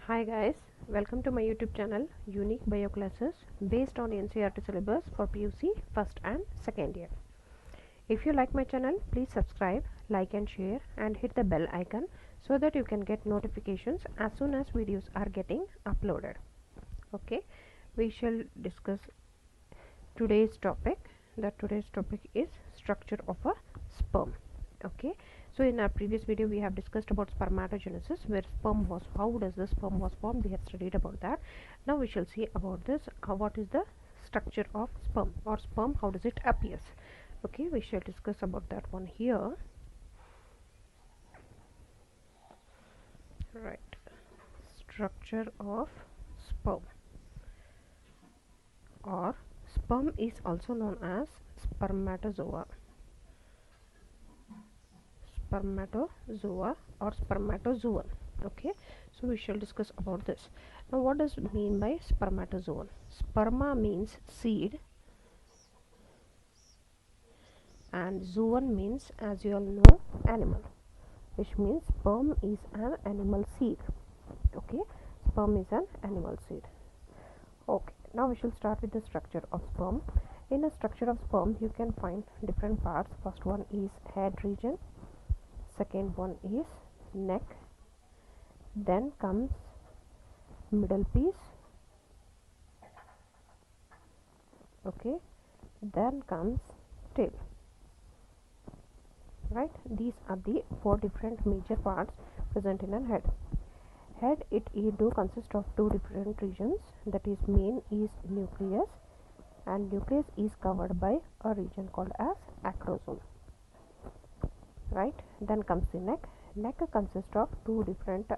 Hi guys, welcome to my YouTube channel Unique Bio Classes based on NCERT syllabus for PUC first and second year. If you like my channel, please subscribe, like and share and hit the bell icon so that you can get notifications as soon as videos are getting uploaded. Okay, we shall discuss today's topic. Today's topic is structure of a sperm. Okay, so in our previous video we have discussed about spermatogenesis, where sperm was, how does the sperm was formed, we have studied about that. Now we shall see about this, what is the structure of sperm, or sperm, how does it appears. Okay, we shall discuss about that one here. Right, structure of sperm, or sperm is also known as spermatozoa or spermatozoon. Okay, so we shall discuss about this. Now what does it mean by spermatozoon? Sperma means seed and zoon means, as you all know, animal, which means sperm is an animal seed. Okay, sperm is an animal seed. Okay, now we shall start with the structure of sperm. In a structure of sperm you can find different parts. First one is head region, second one is neck, then comes middle piece, okay, then comes tail. Right, these are the four different major parts present in an head. It do consist of two different regions, that is, main is nucleus, and nucleus is covered by a region called as acrosome. Right, then comes the neck consists of two different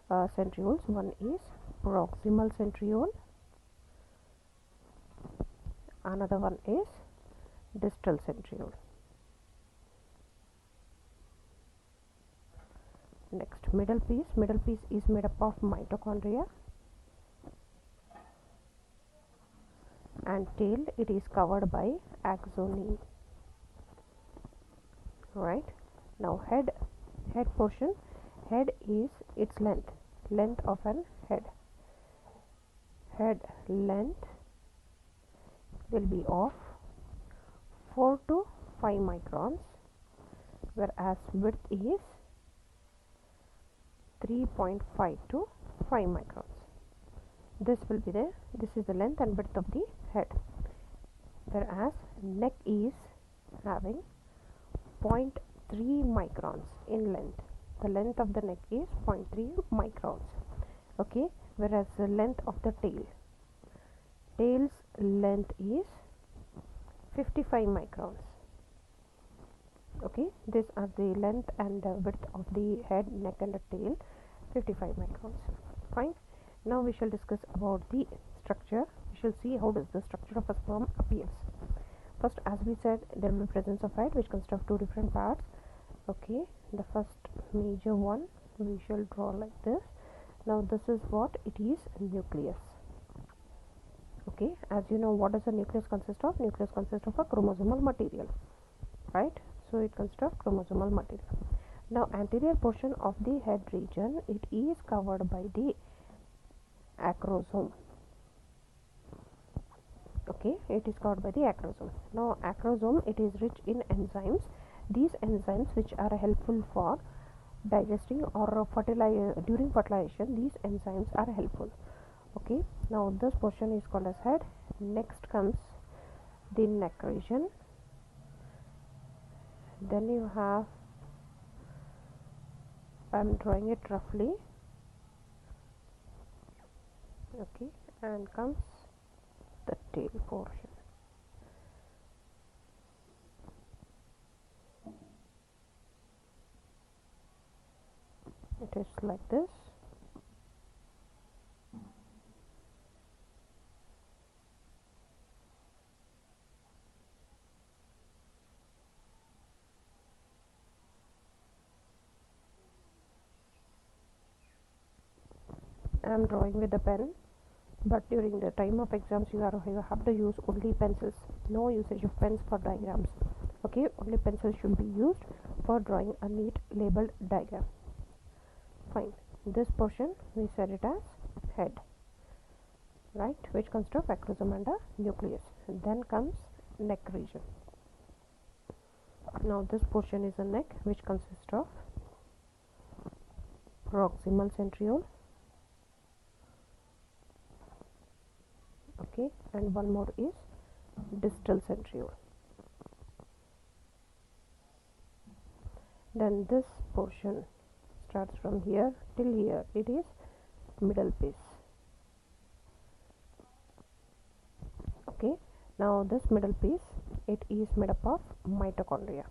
centrioles. One is proximal centriole, another one is distal centriole. Next, middle piece is made up of mitochondria, and tail, it is covered by axoneme. Right, now head portion, head is its length of an head length will be of 4 to 5 microns, whereas width is 3.5 to 5 microns. This is the length and width of the head, whereas neck is having 0.3 microns in length. The length of the neck is 0.3 microns. Okay, whereas the length of the tail's length is 55 microns. Okay, these are the length and the width of the head, neck and the tail, 55 microns. Fine, now we shall discuss about the structure. We shall see how does the structure of a sperm appears. First, as we said, there will be presence of head, which consists of two different parts. Okay, the first major one we shall draw like this. Now this is what it is, nucleus. Okay, as you know, what does a nucleus consist of? Nucleus consists of a chromosomal material, right? So it consists of chromosomal material. Now anterior portion of the head region, it is covered by the acrosome. Okay, it is covered by the acrosome. Now acrosome, it is rich in enzymes. These enzymes, which are helpful for digesting or during fertilization, these enzymes are helpful. Okay, now this portion is called as head. Next comes the neck region, then you have, I am drawing it roughly, okay, and comes the tail portion. It is like this. I am drawing with a pen, but during the time of exams you have to use only pencils. No usage of pens for diagrams. Okay, only pencils should be used for drawing a neat labeled diagram. Fine. this portion we said it as head, right, which consists of acrosome and a nucleus. Then comes neck region. Now this portion is a neck, which consists of proximal centriole, okay, and one more is distal centriole. Then this portion starts from here till here, it is middle piece. Okay, now this middle piece, it is made up of mitochondria.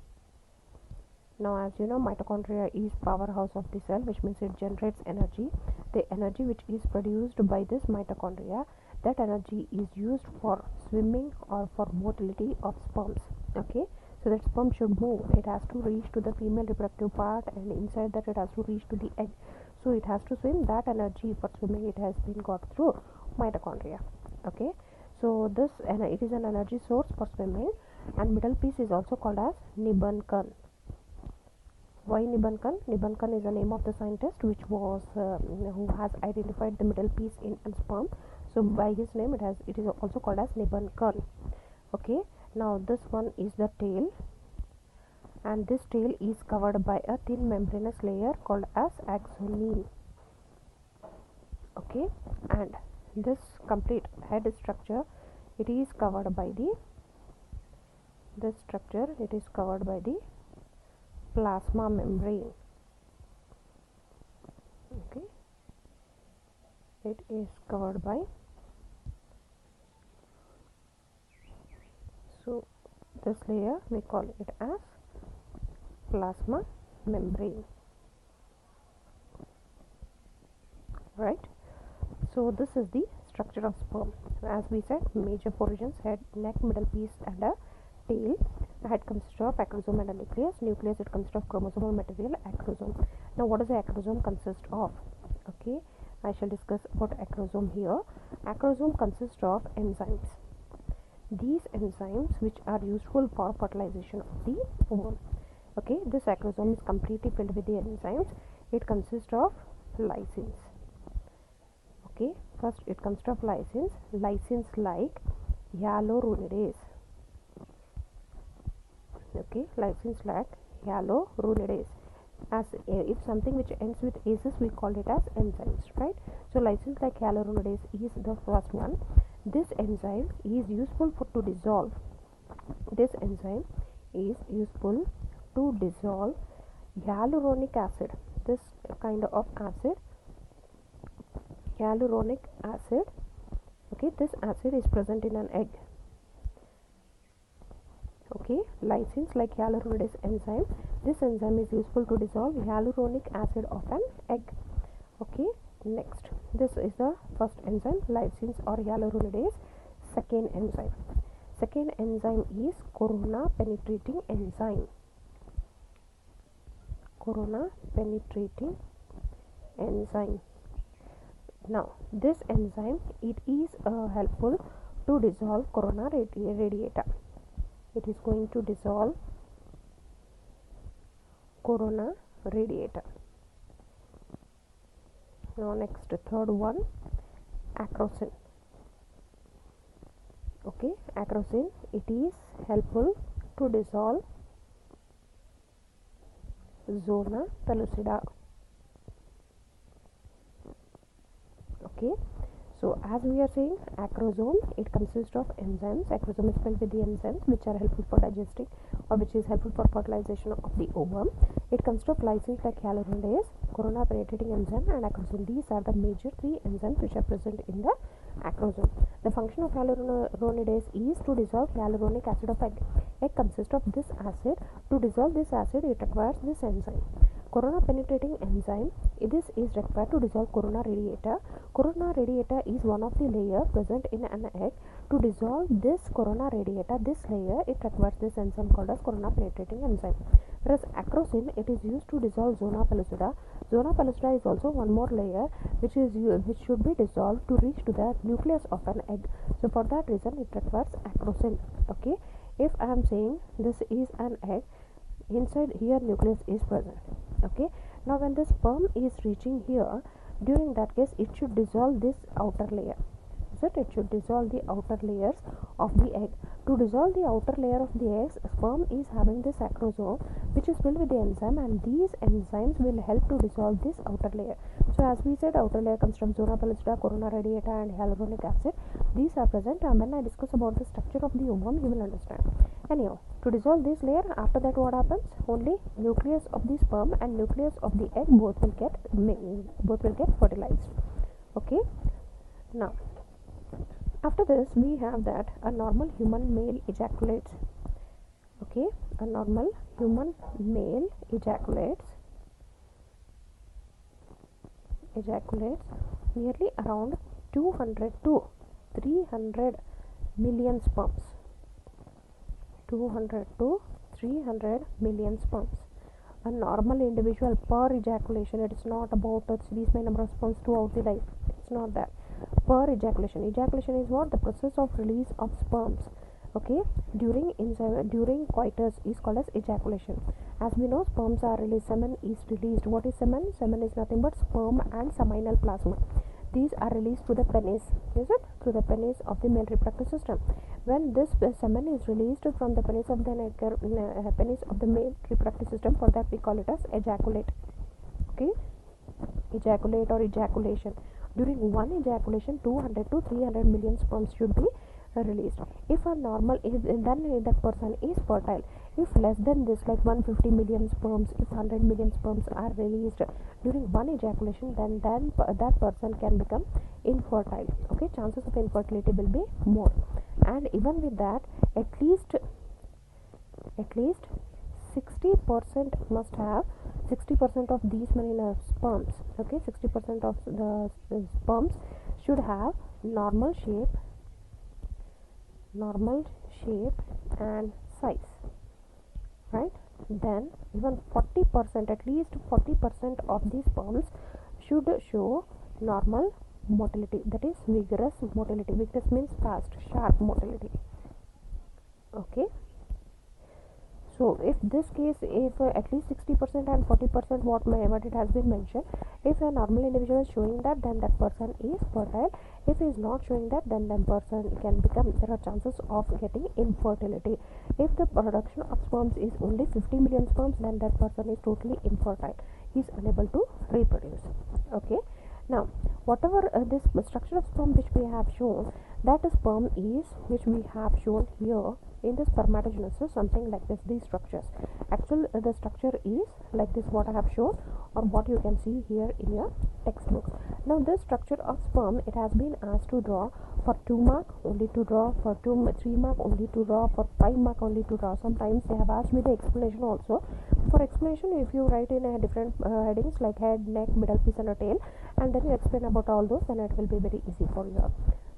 Now as you know, mitochondria is powerhouse of the cell, which means it generates energy. The energy which is produced by this mitochondria, that energy is used for swimming or for motility of sperms. Okay, so that sperm should move, it has to reach to the female reproductive part, and inside that it has to reach to the egg, so it has to swim. That energy for swimming, it has been got through mitochondria. Okay, so this, and it is an energy source for swimming. And middle piece is also called as Nibankan. Why Nibankan? Nibankan is the name of the scientist which was who has identified the middle piece in a sperm. So by his name, it is also called as Nibankan. Okay, now this one is the tail, and this tail is covered by a thin membranous layer called as axoneme. Okay, and this complete head structure, it is covered by the plasma membrane. Okay, it is covered by, so this layer we call it as plasma membrane, right? So this is the structure of sperm. As we said, major four regions: head, neck, middle piece, and a tail. Head consists of acrosome and a nucleus. Nucleus, it consists of chromosomal material, acrosome. Now what does the acrosome consist of? Okay, I shall discuss about acrosome here. Acrosome consists of enzymes. These enzymes which are useful for fertilization of the ovum. Okay, this acrosome is completely filled with the enzymes. It consists of lysins. Okay, first it consists of lysins. Lysins like hyaluronidase. Okay, lysins like hyaluronidase. As if something which ends with aces, we call it as enzymes, right? So lysins like hyaluronidase is the first one. This enzyme is useful to dissolve. This enzyme is useful to dissolve hyaluronic acid. This kind of acid, hyaluronic acid. Okay, this acid is present in an egg. Okay, lysins like hyaluronidase enzyme. This enzyme is useful to dissolve hyaluronic acid of an egg. Okay, next, this is the first enzyme, lysins or hyaluronidase. Second enzyme is corona penetrating enzyme. Corona penetrating enzyme. Now this enzyme, it is helpful to dissolve corona radiata. It is going to dissolve corona radiata. Now next, third one, acrosin. Okay, acrosin, it is helpful to dissolve zona pellucida. Okay, so as we are saying, acrosome, it consists of enzymes. Acrosome is filled with the enzymes which are helpful for digesting, or which is helpful for fertilization of the ovum. It consists of lysins like hyaluronidase, corona penetrating enzyme, and acrosin. These are the major three enzymes which are present in the acrosome. The function of hyaluronidase is to dissolve hyaluronic acid of egg. Egg consists of this acid. To dissolve this acid, it requires this enzyme. Corona penetrating enzyme, this is required to dissolve corona radiata. Corona radiata is one of the layer present in an egg. To dissolve this corona radiata, this layer, it requires this enzyme called as corona penetrating enzyme. Whereas acrosin, it is used to dissolve zona pellucida. Zona pellucida is also one more layer which should be dissolved to reach to the nucleus of an egg. So for that reason, it requires acrosin. Okay, if I am saying this is an egg, inside here nucleus is present. Okay, Now when the sperm is reaching here, during that case it should dissolve this outer layer. So it should dissolve the outer layers of the egg. To dissolve the outer layer of the egg, sperm is having the sacrosome which is filled with the enzyme, and these enzymes will help to dissolve this outer layer. So as we said, outer layer comes from zona pellucida, corona radiata and hyaluronic acid. These are present, and when I discuss about the structure of the ovum, you will understand. Anyhow, to dissolve this layer, after that what happens? Only nucleus of the sperm and nucleus of the egg both will get fertilized. Okay. Now after this we have that a normal human male ejaculates. Okay, a normal human male ejaculates nearly around 200 to 300 million sperms. 200 to 300 million sperms. A normal individual per ejaculation. It is not about this many number of sperms throughout the life. It's not that. Per ejaculation. Ejaculation is what? The process of release of sperms. Okay, during coitus is called as ejaculation. As we know, sperms are released, semen is released. What is semen? Semen is nothing but sperm and seminal plasma. These are released through the penis, is it? Through the penis of the male reproductive system. When this semen is released from the penis of the male reproductive system, for that we call it as ejaculate. Okay, ejaculate or ejaculation. During one ejaculation, 200 to 300 million sperms should be released. If a normal is, then that person is fertile. If less than this, like 150 million sperms, if 100 million sperms are released during one ejaculation, then that person can become infertile. Okay, chances of infertility will be more. And even with that, at least 60% must have 60% of these many sperms. Okay, 60% of the sperms should have normal shape and size, right? Then even 40%, at least 40% of these sperms should show normal motility, that is vigorous motility. Vigorous means fast, sharp motility. Okay, so if this case, if at least 60% and 40%, what it has been mentioned, if a normal individual is showing that, then that person is fertile. If he is not showing that, then that person can become, there are chances of getting infertility. If the production of sperms is only 50 million sperms, then that person is totally infertile. He is unable to reproduce. Okay, now whatever this structure of sperm which we have shown, that sperm is, which we have shown here in the spermatogenesis, something like this. These structures, actually the structure is like this, what I have shown, or what you can see here in your textbook. Now this structure of sperm, it has been asked to draw for 2 mark only to draw, for 3 mark only to draw, for 5 mark only to draw. Sometimes they have asked me the explanation also. For explanation, if you write in a different headings like head, neck, middle piece and a tail, and then you explain about all those, then it will be very easy for you,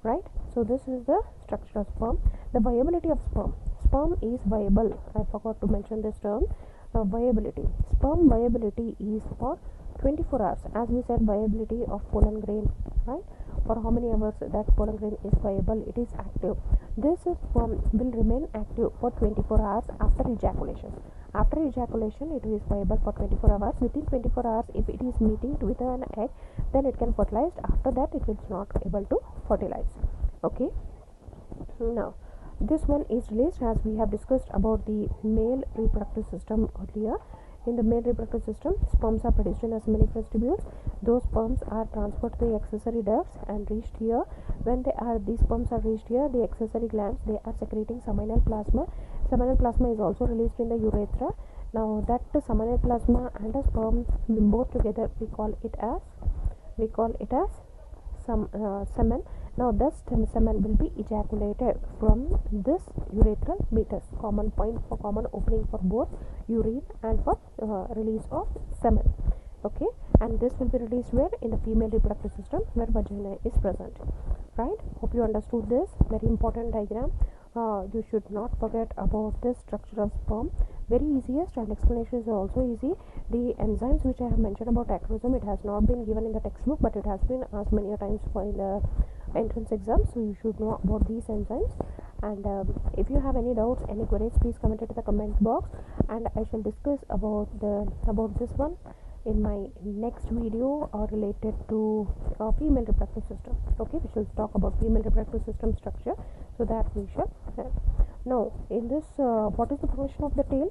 right? So this is the structure of sperm. The viability of sperm. Sperm is viable. I forgot to mention this term. Viability. Sperm viability is for 24 hours. As we said, viability of pollen grain, right? For how many hours that pollen grain is viable, it is active. This sperm will remain active for 24 hours after ejaculation. After ejaculation, it is viable for 24 hours. Within 24 hours, if it is meeting with an egg, then it can fertilize. After that, it is not able to fertilize. Okay, now this one is released, as we have discussed about the male reproductive system earlier. In the male reproductive system, sperms are produced in as many tubules. Those sperms are transferred to the accessory ducts and reached here. When these sperms are reached here, the accessory glands, they are secreting seminal plasma. Seminal plasma is also released in the urethra. Now that seminal plasma and the sperm both together, we call it as semen. Now this semen will be ejaculated from this urethral meatus, common point for common opening for both urine and for release of semen. Okay, and this will be released where? In the female reproductive system, where vagina is present, right? Hope you understood this very important diagram. You should not forget about this structure of sperm. Very easiest, and explanation is also easy. The enzymes which I have mentioned about acrosome, it has not been given in the textbook, but it has been asked many times for in the entrance exam, so you should know about these enzymes. And if you have any doubts, any queries, please comment it in the comment box, and I shall discuss about this one in my next video related to female reproductive system. Okay, we shall talk about female reproductive system structure, so that we shall now in this what is the function of the tail?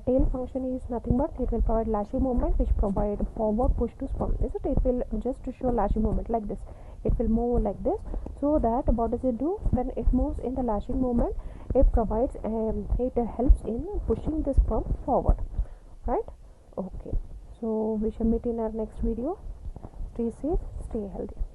Tail function is nothing but it will provide lashing movement which provide forward push to sperm. Is it will just to show lashing movement like this, it will move like this, so that what does it do when it moves in the lashing movement? It provides it helps in pushing the sperm forward, right? Okay, so we shall meet in our next video. Stay safe, stay healthy.